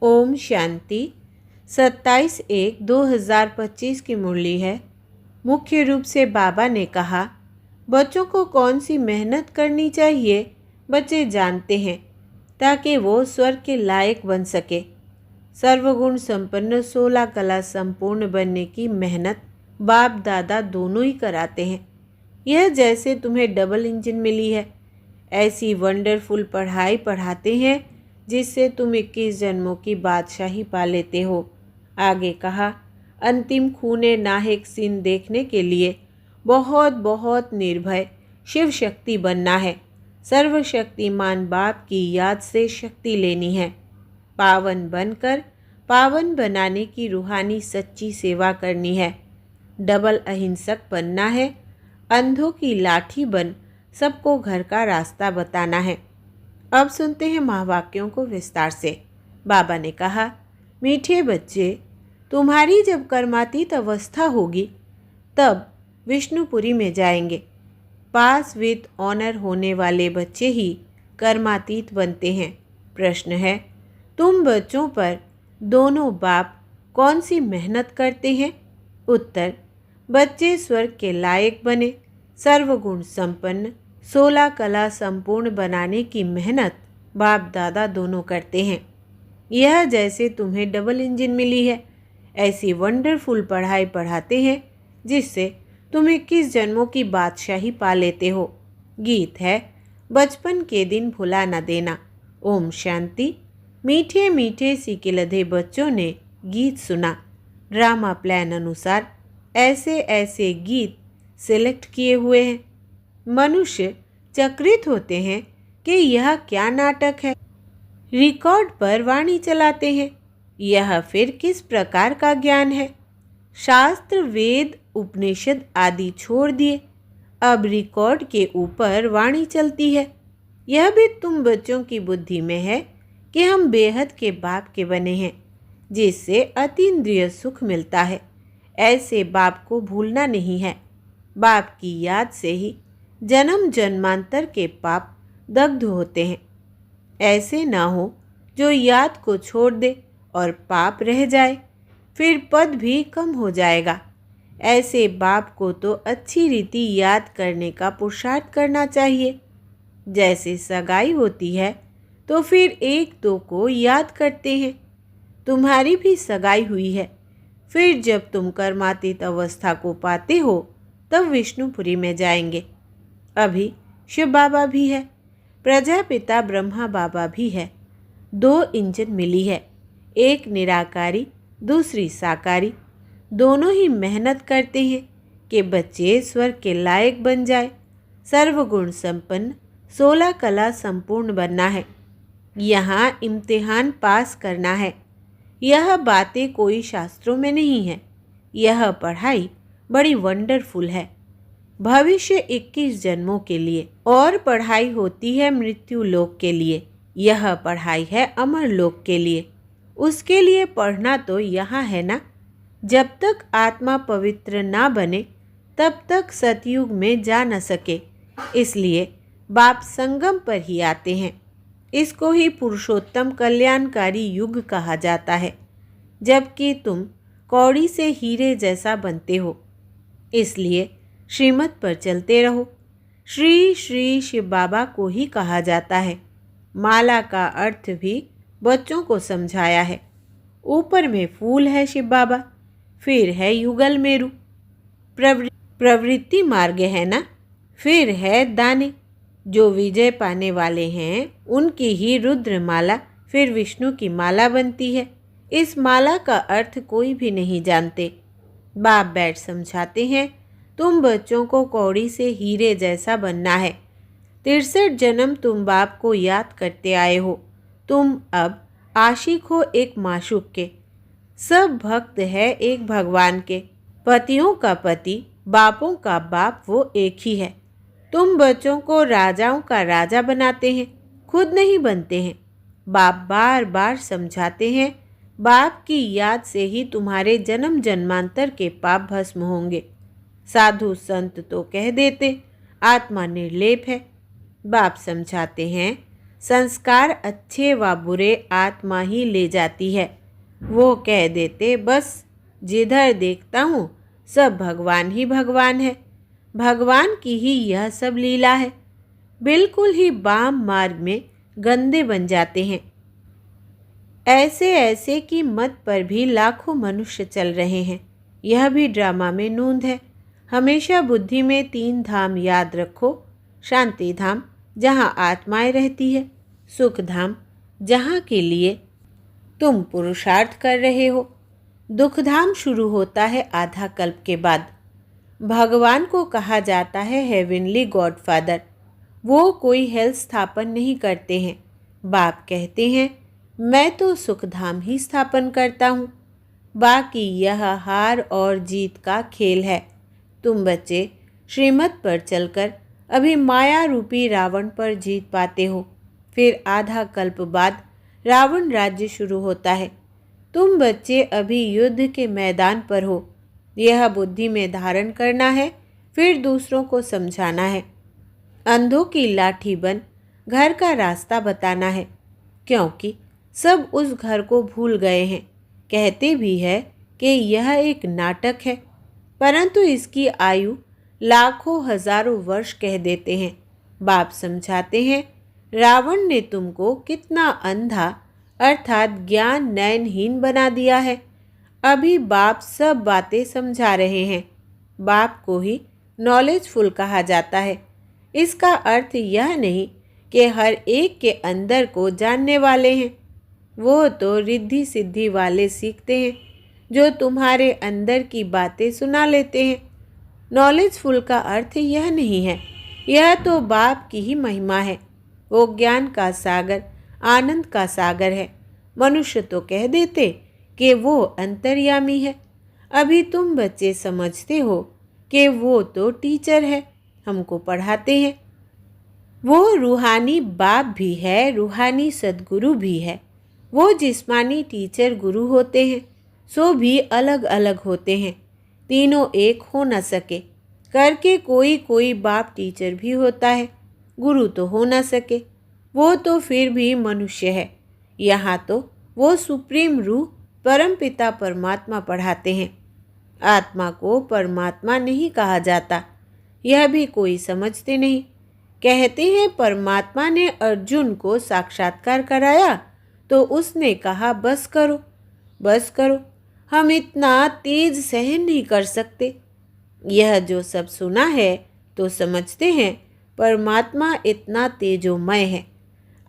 ओम शांति। 27/1/2025 की मुरली है। मुख्य रूप से बाबा ने कहा, बच्चों को कौन सी मेहनत करनी चाहिए बच्चे जानते हैं ताकि वो स्वर्ग के लायक बन सके। सर्वगुण संपन्न 16 कला संपूर्ण बनने की मेहनत बाप दादा दोनों ही कराते हैं। यह जैसे तुम्हें डबल इंजन मिली है, ऐसी वंडरफुल पढ़ाई पढ़ाते हैं जिससे तुम 21 जन्मों की बादशाही पा लेते हो। आगे कहा, अंतिम खूने नाहक सीन देखने के लिए बहुत बहुत निर्भय शिव शक्ति बनना है। सर्वशक्तिमान बाप की याद से शक्ति लेनी है। पावन बनकर पावन बनाने की रूहानी सच्ची सेवा करनी है। डबल अहिंसक बनना है। अंधों की लाठी बन सबको घर का रास्ता बताना है। अब सुनते हैं महावाक्यों को विस्तार से। बाबा ने कहा, मीठे बच्चे, तुम्हारी जब कर्मातीत अवस्था होगी तब विष्णुपुरी में जाएंगे। पास विद ऑनर होने वाले बच्चे ही कर्मातीत बनते हैं। प्रश्न है, तुम बच्चों पर दोनों बाप कौन सी मेहनत करते हैं? उत्तर, बच्चे स्वर्ग के लायक बने, सर्वगुण संपन्न 16 कला संपूर्ण बनाने की मेहनत बाप दादा दोनों करते हैं। यह जैसे तुम्हें डबल इंजन मिली है, ऐसी वंडरफुल पढ़ाई पढ़ाते हैं जिससे तुम 21 जन्मों की बादशाही पा लेते हो। गीत है, बचपन के दिन भुला न देना। ओम शांति। मीठे मीठे सिकिलधे बच्चों ने गीत सुना। ड्रामा प्लान अनुसार ऐसे ऐसे गीत सिलेक्ट किए हुए हैं। मनुष्य चकित होते हैं कि यह क्या नाटक है। रिकॉर्ड पर वाणी चलाते हैं। यह फिर किस प्रकार का ज्ञान है? शास्त्र वेद उपनिषद आदि छोड़ दिए, अब रिकॉर्ड के ऊपर वाणी चलती है। यह भी तुम बच्चों की बुद्धि में है कि हम बेहद के बाप के बने हैं जिससे अतीन्द्रिय सुख मिलता है। ऐसे बाप को भूलना नहीं है। बाप की याद से ही जन्म जन्मांतर के पाप दग्ध होते हैं। ऐसे ना हो जो याद को छोड़ दे और पाप रह जाए, फिर पद भी कम हो जाएगा। ऐसे बाप को तो अच्छी रीति याद करने का पुरुषार्थ करना चाहिए। जैसे सगाई होती है तो फिर एक दो को याद करते हैं। तुम्हारी भी सगाई हुई है। फिर जब तुम कर्मातीत अवस्था को पाते हो तब विष्णुपुरी में जाएंगे। अभी शिव बाबा भी है, प्रजापिता ब्रह्मा बाबा भी है। 2 इंजन मिली है, एक निराकारी दूसरी साकारी। दोनों ही मेहनत करते हैं कि बच्चे स्वर्ग के लायक बन जाए। सर्वगुण संपन्न 16 कला संपूर्ण बनना है। यहाँ इम्तिहान पास करना है। यह बातें कोई शास्त्रों में नहीं है। यह पढ़ाई बड़ी वंडरफुल है। भविष्य 21 जन्मों के लिए और पढ़ाई होती है मृत्यु लोक के लिए। यह पढ़ाई है अमर लोक के लिए। उसके लिए पढ़ना तो यहाँ है ना। जब तक आत्मा पवित्र ना बने तब तक सतयुग में जा न सके। इसलिए बाप संगम पर ही आते हैं। इसको ही पुरुषोत्तम कल्याणकारी युग कहा जाता है, जबकि तुम कौड़ी से हीरे जैसा बनते हो। इसलिए श्रीमत पर चलते रहो। श्री श्री शिव बाबा को ही कहा जाता है। माला का अर्थ भी बच्चों को समझाया है। ऊपर में फूल है शिव बाबा, फिर है युगल मेरु, प्रवृत्ति मार्ग है ना, फिर है दाने। जो विजय पाने वाले हैं उनकी ही रुद्र माला फिर विष्णु की माला बनती है। इस माला का अर्थ कोई भी नहीं जानते। बाप बैठ समझाते हैं, तुम बच्चों को कौड़ी से हीरे जैसा बनना है। 63 जन्म तुम बाप को याद करते आए हो। तुम अब आशिक हो एक माशूक के। सब भक्त है एक भगवान के। पतियों का पति बापों का बाप वो एक ही है। तुम बच्चों को राजाओं का राजा बनाते हैं, खुद नहीं बनते हैं। बाप बार बार समझाते हैं, बाप की याद से ही तुम्हारे जन्म जन्मांतर के पाप भस्म होंगे। साधु संत तो कह देते आत्मा निर्लेप है। बाप समझाते हैं, संस्कार अच्छे व बुरे आत्मा ही ले जाती है। वो कह देते बस जिधर देखता हूँ सब भगवान ही भगवान है, भगवान की ही यह सब लीला है। बिल्कुल ही बाम मार्ग में गंदे बन जाते हैं। ऐसे ऐसे की मत पर भी लाखों मनुष्य चल रहे हैं। यह भी ड्रामा में नूंद है। हमेशा बुद्धि में 3 धाम याद रखो। शांति धाम जहाँ आत्माएं रहती है, सुख धाम जहाँ के लिए तुम पुरुषार्थ कर रहे हो, दुख धाम शुरू होता है आधा कल्प के बाद। भगवान को कहा जाता है हेवनली गॉडफादर। वो कोई हेल स्थापन नहीं करते हैं। बाप कहते हैं मैं तो सुखधाम ही स्थापन करता हूँ। बाकी यह हार और जीत का खेल है। तुम बच्चे श्रीमत पर चलकर अभी माया रूपी रावण पर जीत पाते हो। फिर आधा कल्प बाद रावण राज्य शुरू होता है। तुम बच्चे अभी युद्ध के मैदान पर हो। यह बुद्धि में धारण करना है, फिर दूसरों को समझाना है। अंधों की लाठी बन घर का रास्ता बताना है, क्योंकि सब उस घर को भूल गए हैं। कहते भी है कि यह एक नाटक है, परंतु इसकी आयु लाखों हजारों वर्ष कह देते हैं। बाप समझाते हैं रावण ने तुमको कितना अंधा अर्थात ज्ञान नयनहीन बना दिया है। अभी बाप सब बातें समझा रहे हैं। बाप को ही नॉलेजफुल कहा जाता है। इसका अर्थ यह नहीं कि हर एक के अंदर को जानने वाले हैं। वो तो रिद्धि सिद्धि वाले सीखते हैं, जो तुम्हारे अंदर की बातें सुना लेते हैं। नॉलेजफुल का अर्थ यह नहीं है। यह तो बाप की ही महिमा है। वो ज्ञान का सागर, आनंद का सागर है। मनुष्य तो कह देते कि वो अंतर्यामी है। अभी तुम बच्चे समझते हो कि वो तो टीचर है, हमको पढ़ाते हैं। वो रूहानी बाप भी है, रूहानी सद्गुरु भी है। वो जिस्मानी टीचर गुरु होते हैं, सो भी अलग अलग होते हैं। तीनों एक हो न सके करके कोई कोई बाप टीचर भी होता है, गुरु तो हो न सके। वो तो फिर भी मनुष्य है। यहाँ तो वो सुप्रीम रूह परमपिता परमात्मा पढ़ाते हैं। आत्मा को परमात्मा नहीं कहा जाता, यह भी कोई समझते नहीं। कहते हैं परमात्मा ने अर्जुन को साक्षात्कार कराया तो उसने कहा बस करो, बस करो, हम इतना तेज सहन नहीं कर सकते। यह जो सब सुना है तो समझते हैं परमात्मा इतना तेजोमय है।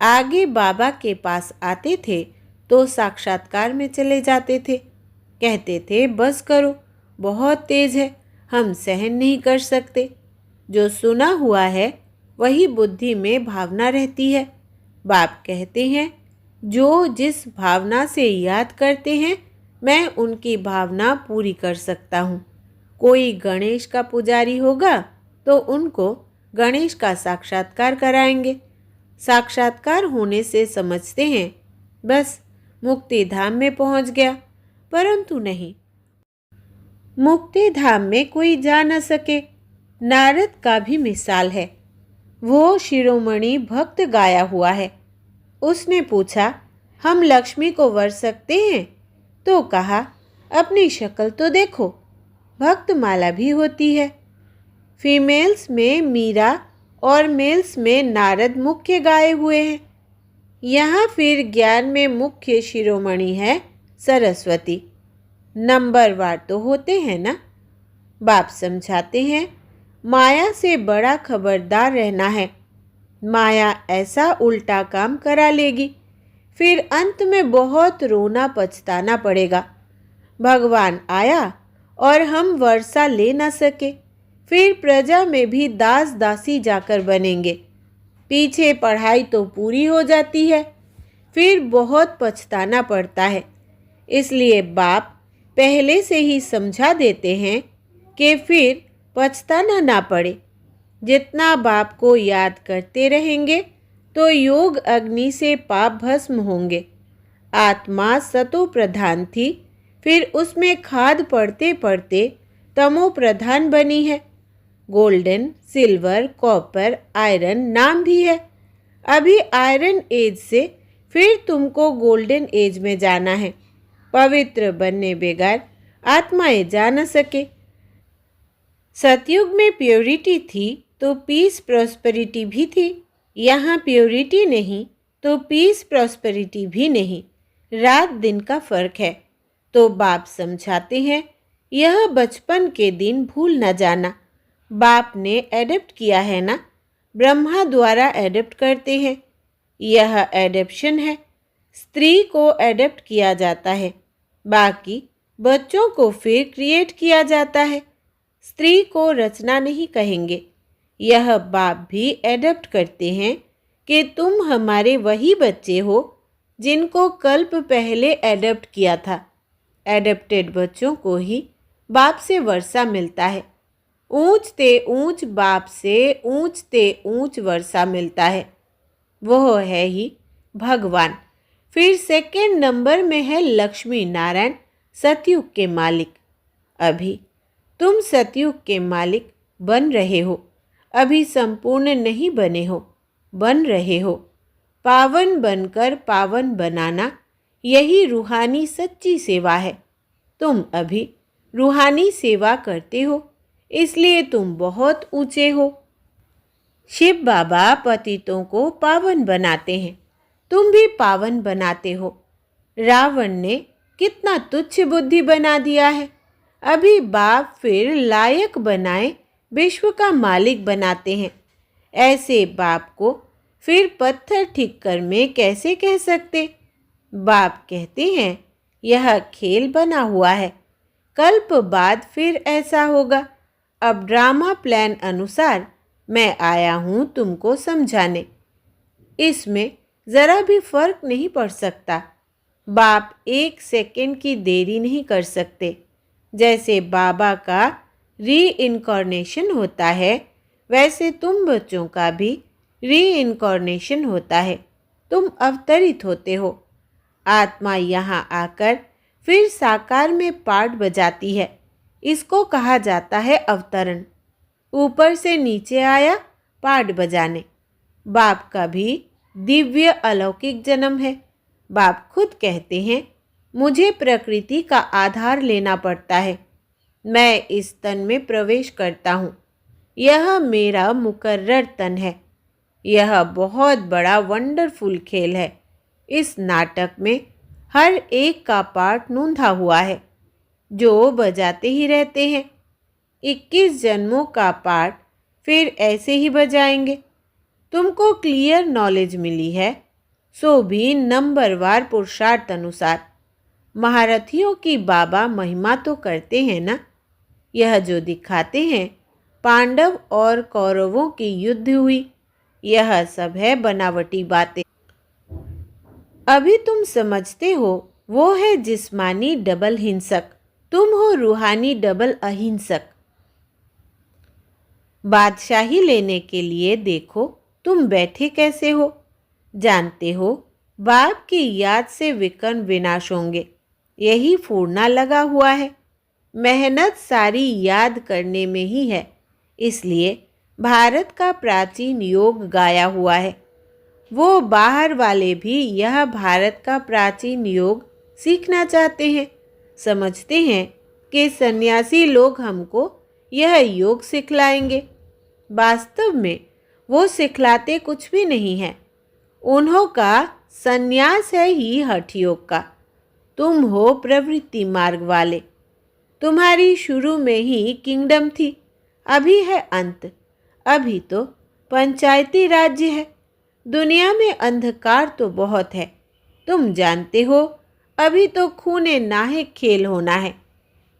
आगे बाबा के पास आते थे तो साक्षात्कार में चले जाते थे। कहते थे बस करो, बहुत तेज है, हम सहन नहीं कर सकते। जो सुना हुआ है वही बुद्धि में भावना रहती है। बाप कहते हैं जो जिस भावना से याद करते हैं मैं उनकी भावना पूरी कर सकता हूँ। कोई गणेश का पुजारी होगा तो उनको गणेश का साक्षात्कार कराएंगे। साक्षात्कार होने से समझते हैं बस मुक्ति धाम में पहुँच गया, परंतु नहीं, मुक्ति धाम में कोई जा न सके। नारद का भी मिसाल है। वो शिरोमणि भक्त गाया हुआ है। उसने पूछा हम लक्ष्मी को वर सकते हैं? तो कहा अपनी शक्ल तो देखो। भक्त माला भी होती है। फीमेल्स में मीरा और मेल्स में नारद मुख्य गाए हुए हैं। यहाँ फिर ज्ञान में मुख्य शिरोमणि है सरस्वती। नंबरवार तो होते हैं ना। बाप समझाते हैं माया से बड़ा खबरदार रहना है। माया ऐसा उल्टा काम करा लेगी, फिर अंत में बहुत रोना पछताना पड़ेगा। भगवान आया और हम वर्षा ले न सके, फिर प्रजा में भी दास दासी जाकर बनेंगे। पीछे पढ़ाई तो पूरी हो जाती है, फिर बहुत पछताना पड़ता है। इसलिए बाप पहले से ही समझा देते हैं कि फिर पछताना ना पड़े। जितना बाप को याद करते रहेंगे तो योग अग्नि से पाप भस्म होंगे। आत्मा सतो प्रधान थी, फिर उसमें खाद पड़ते पड़ते तमो प्रधान बनी है। गोल्डन, सिल्वर, कॉपर, आयरन नाम भी है। अभी आयरन एज से फिर तुमको गोल्डन एज में जाना है। पवित्र बनने बगैर आत्माएं जा न सके। सतयुग में प्योरिटी थी तो पीस प्रॉस्पेरिटी भी थी। यहाँ प्योरिटी नहीं तो पीस प्रॉस्पेरिटी भी नहीं। रात दिन का फर्क है। तो बाप समझाते हैं, यह बचपन के दिन भूल न जाना। बाप ने एडप्ट किया है ना, ब्रह्मा द्वारा एडप्ट करते हैं। यह एडप्शन है। स्त्री को एडप्ट किया जाता है, बाकी बच्चों को फिर क्रिएट किया जाता है। स्त्री को रचना नहीं कहेंगे। यह बाप भी एडप्ट करते हैं कि तुम हमारे वही बच्चे हो जिनको कल्प पहले एडप्ट किया था। एडप्टेड बच्चों को ही बाप से वर्षा मिलता है। ऊंचते ऊंच बाप से ऊंचते ऊंच वर्षा मिलता है। वह है ही भगवान। फिर सेकंड नंबर में है लक्ष्मी नारायण, सतयुग के मालिक। अभी तुम सतयुग के मालिक बन रहे हो। अभी संपूर्ण नहीं बने हो, बन रहे हो। पावन बनकर पावन बनाना, यही रूहानी सच्ची सेवा है। तुम अभी रूहानी सेवा करते हो, इसलिए तुम बहुत ऊंचे हो। शिव बाबा पतितों को पावन बनाते हैं, तुम भी पावन बनाते हो। रावण ने कितना तुच्छ बुद्धि बना दिया है। अभी बाप फिर लायक बनाए विश्व का मालिक बनाते हैं। ऐसे बाप को फिर पत्थर ठिक्कर में कैसे कह सकते। बाप कहते हैं, यह खेल बना हुआ है, कल्प बाद फिर ऐसा होगा। अब ड्रामा प्लान अनुसार मैं आया हूँ तुमको समझाने। इसमें ज़रा भी फर्क नहीं पड़ सकता। बाप एक सेकंड की देरी नहीं कर सकते। जैसे बाबा का री-इनकॉर्नेशन होता है, वैसे तुम बच्चों का भी री-इनकॉर्नेशन होता है। तुम अवतरित होते हो। आत्मा यहाँ आकर फिर साकार में पार्ट बजाती है। इसको कहा जाता है अवतरण। ऊपर से नीचे आया पार्ट बजाने। बाप का भी दिव्य अलौकिक जन्म है। बाप खुद कहते हैं, मुझे प्रकृति का आधार लेना पड़ता है। मैं इस तन में प्रवेश करता हूँ। यह मेरा मुकर्रर तन है। यह बहुत बड़ा वंडरफुल खेल है। इस नाटक में हर एक का पार्ट नूंधा हुआ है, जो बजाते ही रहते हैं। 21 जन्मों का पार्ट फिर ऐसे ही बजाएंगे। तुमको क्लियर नॉलेज मिली है, सो भी नंबरवार पुरुषार्थ अनुसार। महारथियों की बाबा महिमा तो करते हैं ना। यह जो दिखाते हैं पांडव और कौरवों की युद्ध हुई, यह सब है बनावटी बातें। अभी तुम समझते हो वो है जिस्मानी डबल हिंसक, तुम हो रूहानी डबल अहिंसक। बादशाही लेने के लिए देखो तुम बैठे कैसे हो। जानते हो बाप की याद से विकर्ण विनाश होंगे, यही फूरना लगा हुआ है। मेहनत सारी याद करने में ही है। इसलिए भारत का प्राचीन योग गाया हुआ है। वो बाहर वाले भी यह भारत का प्राचीन योग सीखना चाहते हैं। समझते हैं कि सन्यासी लोग हमको यह योग सिखलाएंगे। वास्तव में वो सिखलाते कुछ भी नहीं है। उन्हों का सन्यास है ही हठ योग का। तुम हो प्रवृत्ति मार्ग वाले। तुम्हारी शुरू में ही किंगडम थी, अभी है अंत। अभी तो पंचायती राज्य है। दुनिया में अंधकार तो बहुत है, तुम जानते हो। अभी तो खूने नाहे खेल होना है।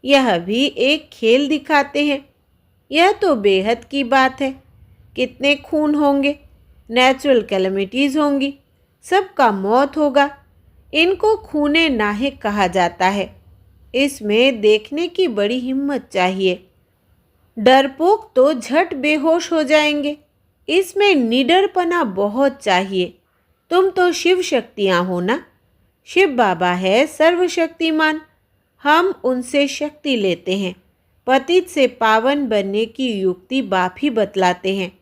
यह भी एक खेल दिखाते हैं। यह तो बेहद की बात है। कितने खून होंगे, नेचुरल कैलेमिटीज़ होंगी, सबका मौत होगा। इनको खूने नाहे कहा जाता है। इसमें देखने की बड़ी हिम्मत चाहिए। डरपोक तो झट बेहोश हो जाएंगे। इसमें निडरपना बहुत चाहिए। तुम तो शिव शक्तियाँ हो ना। शिव बाबा है सर्वशक्तिमान। हम उनसे शक्ति लेते हैं। पतित से पावन बनने की युक्ति बाप ही बतलाते हैं।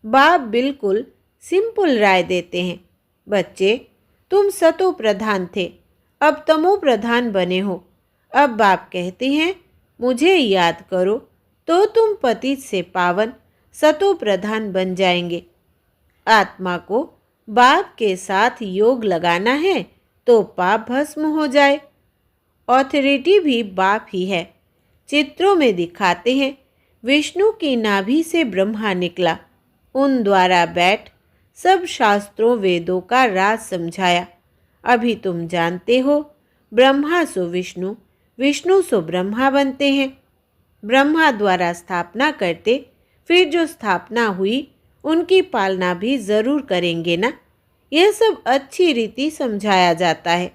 बाप बिल्कुल सिंपल राय देते हैं। बच्चे, तुम सतो प्रधान थे, अब तमो प्रधान बने हो। अब बाप कहते हैं मुझे याद करो, तो तुम पतित से पावन सतो प्रधान बन जाएंगे। आत्मा को बाप के साथ योग लगाना है तो पाप भस्म हो जाए। ऑथोरिटी भी बाप ही है। चित्रों में दिखाते हैं विष्णु की नाभि से ब्रह्मा निकला, उन द्वारा बैठ सब शास्त्रों वेदों का राज समझाया। अभी तुम जानते हो ब्रह्मा सो विष्णु, विष्णु सो ब्रह्मा बनते हैं। ब्रह्मा द्वारा स्थापना करते, फिर जो स्थापना हुई उनकी पालना भी ज़रूर करेंगे ना। यह सब अच्छी रीति समझाया जाता है।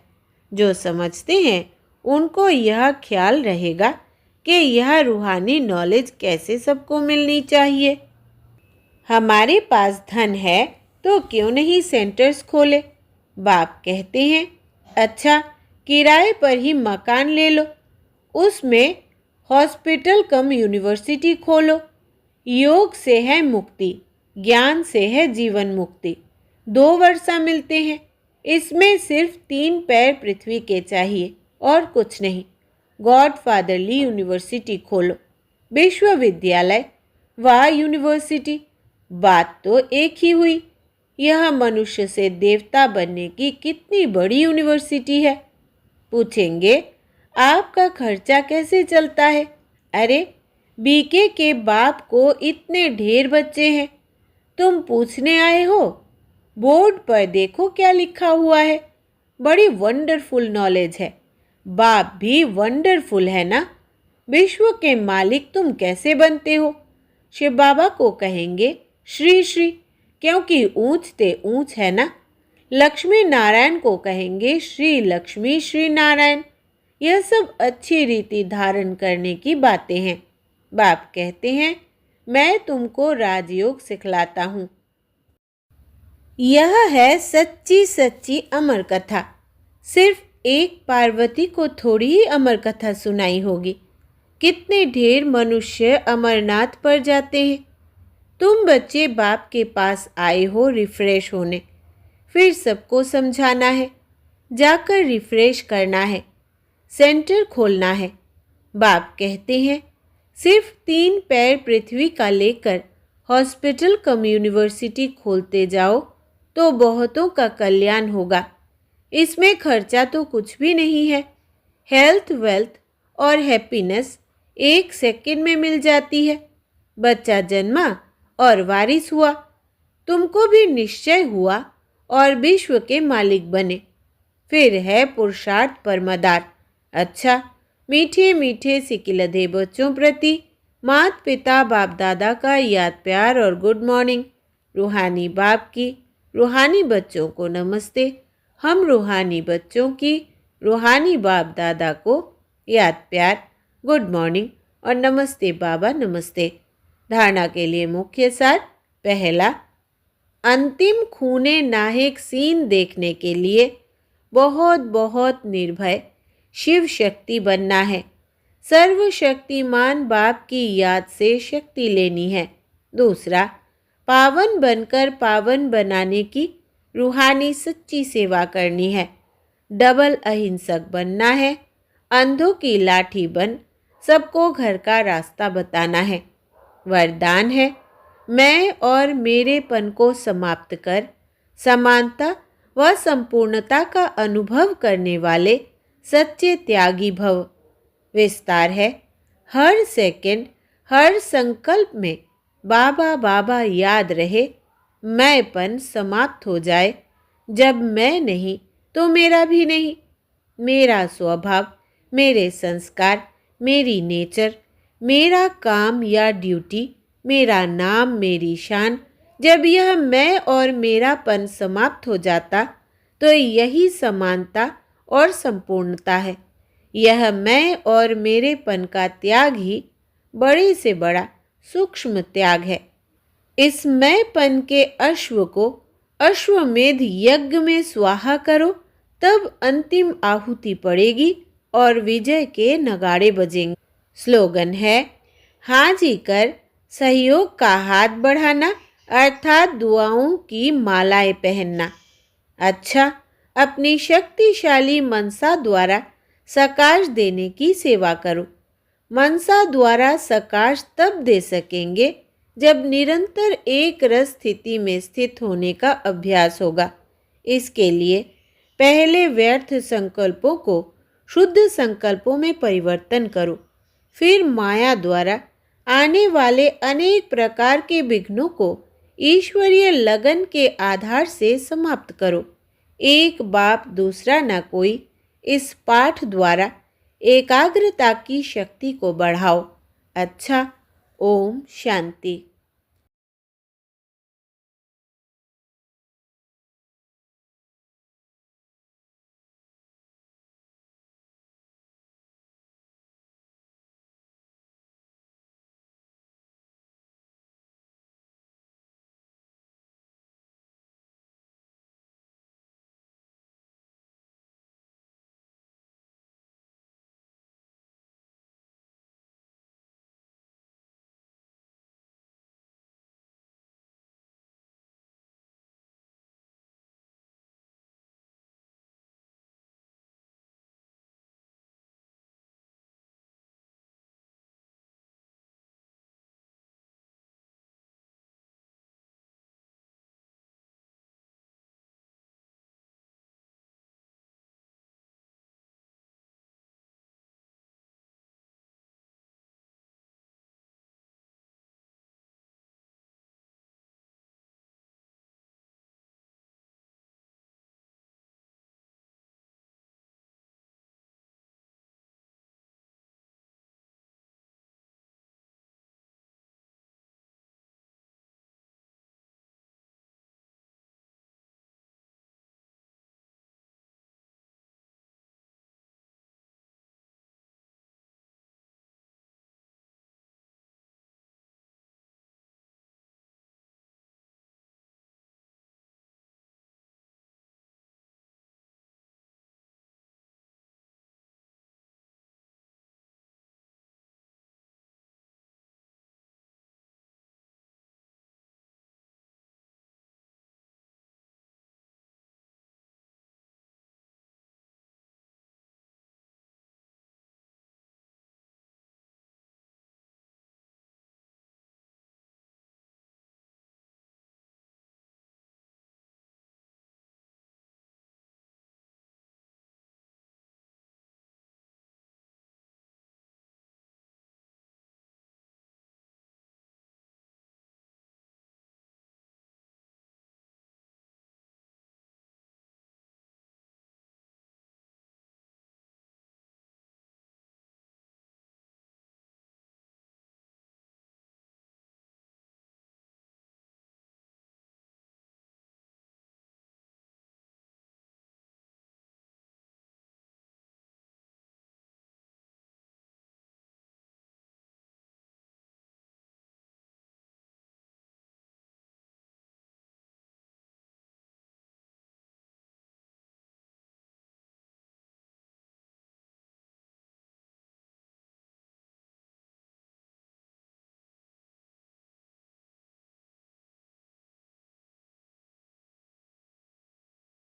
जो समझते हैं उनको यह ख्याल रहेगा कि यह रूहानी नॉलेज कैसे सबको मिलनी चाहिए। हमारे पास धन है तो क्यों नहीं सेंटर्स खोले। बाप कहते हैं अच्छा किराए पर ही मकान ले लो, उसमें हॉस्पिटल कम यूनिवर्सिटी खोलो। योग से है मुक्ति, ज्ञान से है जीवन मुक्ति। 2 वर्षा मिलते हैं, इसमें सिर्फ 3 पैर पृथ्वी के चाहिए और कुछ नहीं। गॉड फादरली यूनिवर्सिटी खोलो, विश्वविद्यालय व यूनिवर्सिटी, बात तो एक ही हुई। यह मनुष्य से देवता बनने की कितनी बड़ी यूनिवर्सिटी है। पूछेंगे आपका खर्चा कैसे चलता है। अरे बीके के बाप को इतने ढेर बच्चे हैं, तुम पूछने आए हो। बोर्ड पर देखो क्या लिखा हुआ है। बड़ी वंडरफुल नॉलेज है। बाप भी वंडरफुल है ना। विश्व के मालिक तुम कैसे बनते हो। शिव बाबा को कहेंगे श्री श्री, क्योंकि ऊंचते ऊंच है ना। लक्ष्मी नारायण को कहेंगे श्री लक्ष्मी श्री नारायण। यह सब अच्छी रीति धारण करने की बातें हैं। बाप कहते हैं मैं तुमको राजयोग सिखलाता हूँ। यह है सच्ची सच्ची अमर कथा। सिर्फ एक पार्वती को थोड़ी ही अमर कथा सुनाई होगी। कितने ढेर मनुष्य अमरनाथ पर जाते हैं। तुम बच्चे बाप के पास आए हो रिफ्रेश होने, फिर सबको समझाना है, जाकर रिफ्रेश करना है, सेंटर खोलना है। बाप कहते हैं सिर्फ 3 पैर पृथ्वी का लेकर हॉस्पिटल कम यूनिवर्सिटी खोलते जाओ तो बहुतों का कल्याण होगा। इसमें खर्चा तो कुछ भी नहीं है। हेल्थ, वेल्थ और हैप्पीनेस 1 सेकंड में मिल जाती है। बच्चा जन्मा और वारिस हुआ, तुमको भी निश्चय हुआ और विश्व के मालिक बने। फिर है पुरुषार्थ परमदार। अच्छा, मीठे मीठे सिकिलधे बच्चों प्रति माता पिता बाप दादा का याद प्यार और गुड मॉर्निंग। रूहानी बाप की रूहानी बच्चों को नमस्ते। हम रूहानी बच्चों की रूहानी बाप दादा को याद प्यार, गुड मॉर्निंग और नमस्ते बाबा नमस्ते। धारणा के लिए मुख्य सार। पहला, अंतिम खूने नाहेक सीन देखने के लिए बहुत बहुत निर्भय शिव शक्ति बनना है। सर्वशक्तिमान बाप की याद से शक्ति लेनी है। दूसरा, पावन बनकर पावन बनाने की रूहानी सच्ची सेवा करनी है। डबल अहिंसक बनना है। अंधों की लाठी बन सबको घर का रास्ता बताना है। वरदान है मैं और मेरेपन को समाप्त कर समानता व संपूर्णता का अनुभव करने वाले सच्चे त्यागी भव। विस्तार है हर सेकंड हर संकल्प में बाबा बाबा याद रहे। मैंपन समाप्त हो जाए। जब मैं नहीं तो मेरा भी नहीं। मेरा स्वभाव, मेरे संस्कार, मेरी नेचर, मेरा काम या ड्यूटी, मेरा नाम, मेरी शान, जब यह मैं और मेरापन समाप्त हो जाता तो यही समानता और संपूर्णता है। यह मैं और मेरेपन का त्याग ही बड़े से बड़ा सूक्ष्म त्याग है। इस मैंपन के अश्व को अश्वमेध यज्ञ में स्वाहा करो, तब अंतिम आहुति पड़ेगी और विजय के नगाड़े बजेंगे। स्लोगन है हाँ जी कर सहयोग का हाथ बढ़ाना, अर्थात दुआओं की मालाएं पहनना। अच्छा, अपनी शक्तिशाली मनसा द्वारा सकाश देने की सेवा करो। मनसा द्वारा सकाश तब दे सकेंगे जब निरंतर एक रस स्थिति में स्थित होने का अभ्यास होगा। इसके लिए पहले व्यर्थ संकल्पों को शुद्ध संकल्पों में परिवर्तन करो। फिर माया द्वारा आने वाले अनेक प्रकार के विघ्नों को ईश्वरीय लगन के आधार से समाप्त करो। एक बाप दूसरा न कोई, इस पाठ द्वारा एकाग्रता की शक्ति को बढ़ाओ। अच्छा, ओम शांति।